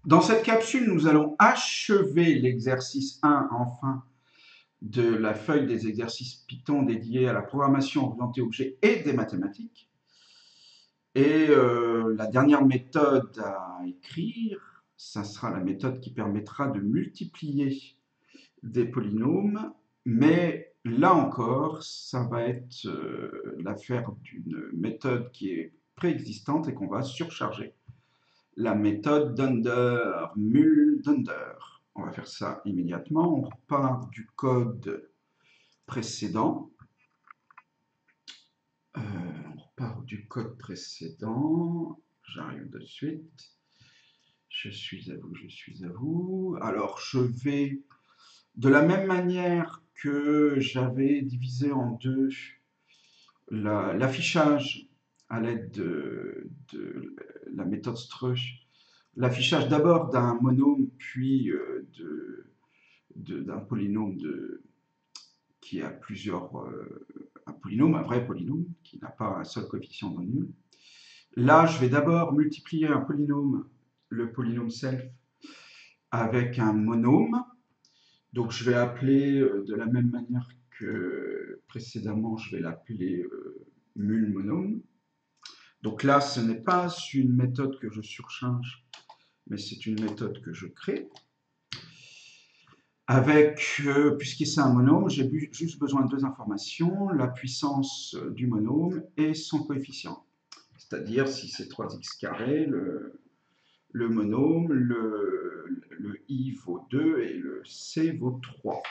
Dans cette capsule, nous allons achever l'exercice 1 enfin de la feuille des exercices Python dédiés à la programmation orientée objet et des mathématiques. Et la dernière méthode à écrire, ça sera la méthode qui permettra de multiplier des polynômes, mais là encore, ça va être l'affaire d'une méthode qui est préexistante et qu'on va surcharger. La méthode d'under, mul d'under. On va faire ça immédiatement. On repart du code précédent. On repart du code précédent. J'arrive de suite. Je suis à vous, je suis à vous. Alors, je vais, de la même manière que j'avais divisé en deux l'affichage à l'aide de la méthode struct, l'affichage d'abord d'un monôme, puis d'un polynôme qui a plusieurs. Un polynôme, un vrai polynôme, qui n'a pas un seul coefficient non nul. Là, je vais d'abord multiplier un polynôme, le polynôme self, avec un monôme. Donc, je vais appeler de la même manière que précédemment, je vais l'appeler mul monôme. Donc là, ce n'est pas une méthode que je surcharge, mais c'est une méthode que je crée. Avec, puisque c'est un monôme, j'ai juste besoin de deux informations, la puissance du monôme et son coefficient. C'est-à-dire si c'est 3x carré, le monôme, le i vaut 2 et le c vaut 3.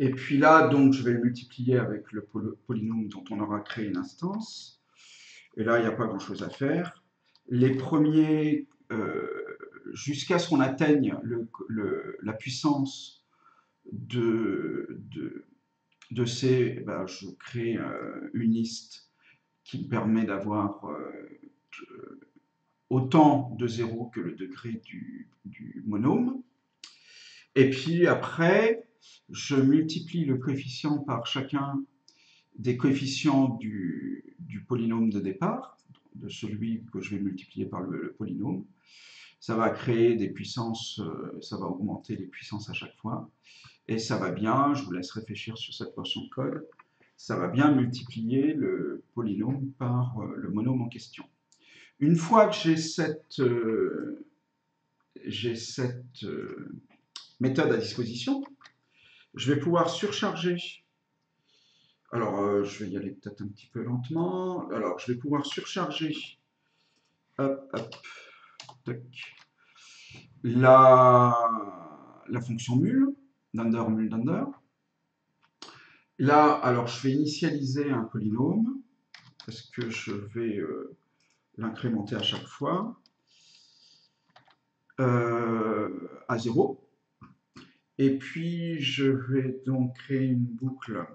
Et puis là, donc, je vais le multiplier avec le polynôme dont on aura créé une instance. Et là, il n'y a pas grand-chose à faire. Les premiers, jusqu'à ce qu'on atteigne la puissance de C, ben, je crée une liste qui me permet d'avoir autant de zéros que le degré du monôme. Et puis après, je multiplie le coefficient par chacun des coefficients du polynôme de départ, de celui que je vais multiplier par le polynôme. Ça va créer des puissances, ça va augmenter les puissances à chaque fois. Et ça va bien, je vous laisse réfléchir sur cette portion de code, ça va bien multiplier le polynôme par le monôme en question. Une fois que j'ai cette méthode à disposition, je vais pouvoir surcharger. Alors, je vais y aller peut-être un petit peu lentement. Alors, je vais pouvoir surcharger hop, hop, tac, la fonction mul, dunder, mul, dunder. Là, alors, je vais initialiser un polynôme parce que je vais l'incrémenter à chaque fois à 0. Et puis, je vais donc créer une boucle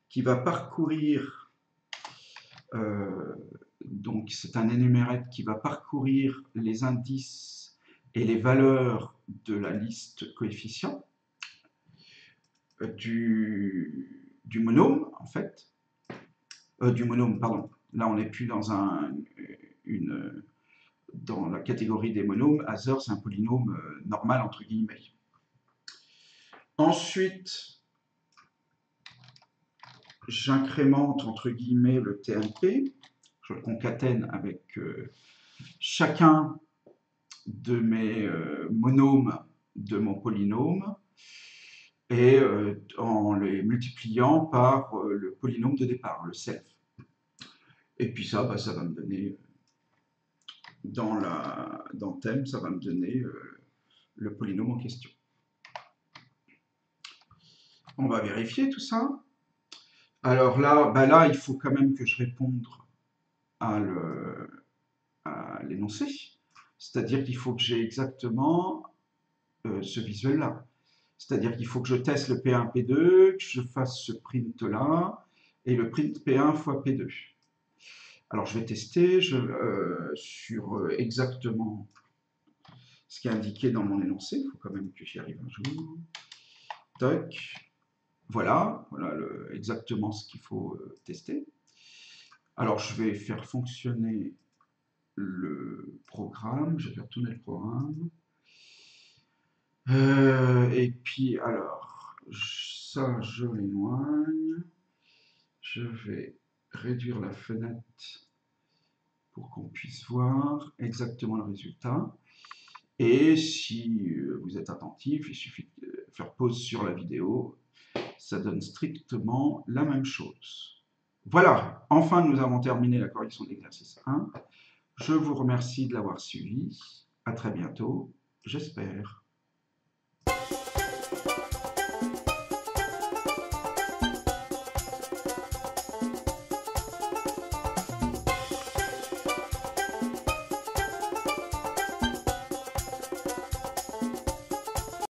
qui va parcourir, donc c'est un énumérette qui va parcourir les indices et les valeurs de la liste coefficient du monôme, en fait. Du monôme, pardon. Là, on n'est plus dans dans la catégorie des monômes. Hazer, c'est un polynôme normal, entre guillemets. Ensuite, j'incrémente, entre guillemets, le TMP. Je le concatène avec chacun de mes monômes de mon polynôme et en les multipliant par le polynôme de départ, le self. Et puis ça, bah, ça va me donner, dans le thème, ça va me donner le polynôme en question. On va vérifier tout ça. Alors là, bah là, il faut quand même que je réponde à l'énoncé. C'est-à-dire qu'il faut que j'ai exactement ce visuel-là. C'est-à-dire qu'il faut que je teste le P1, P2, que je fasse ce print-là, et le print P1 fois P2. Alors je vais tester sur exactement ce qui est indiqué dans mon énoncé. Il faut quand même que j'y arrive un jour. Toc. Voilà exactement ce qu'il faut tester. Alors je vais faire fonctionner le programme. Je vais retourner le programme. Et puis, alors, ça, je l'éloigne. Je vais réduire la fenêtre pour qu'on puisse voir exactement le résultat. Et si vous êtes attentif, il suffit de faire pause sur la vidéo. Ça donne strictement la même chose. Voilà, enfin nous avons terminé la correction de l'exercice 1. Je vous remercie de l'avoir suivi. À très bientôt, j'espère.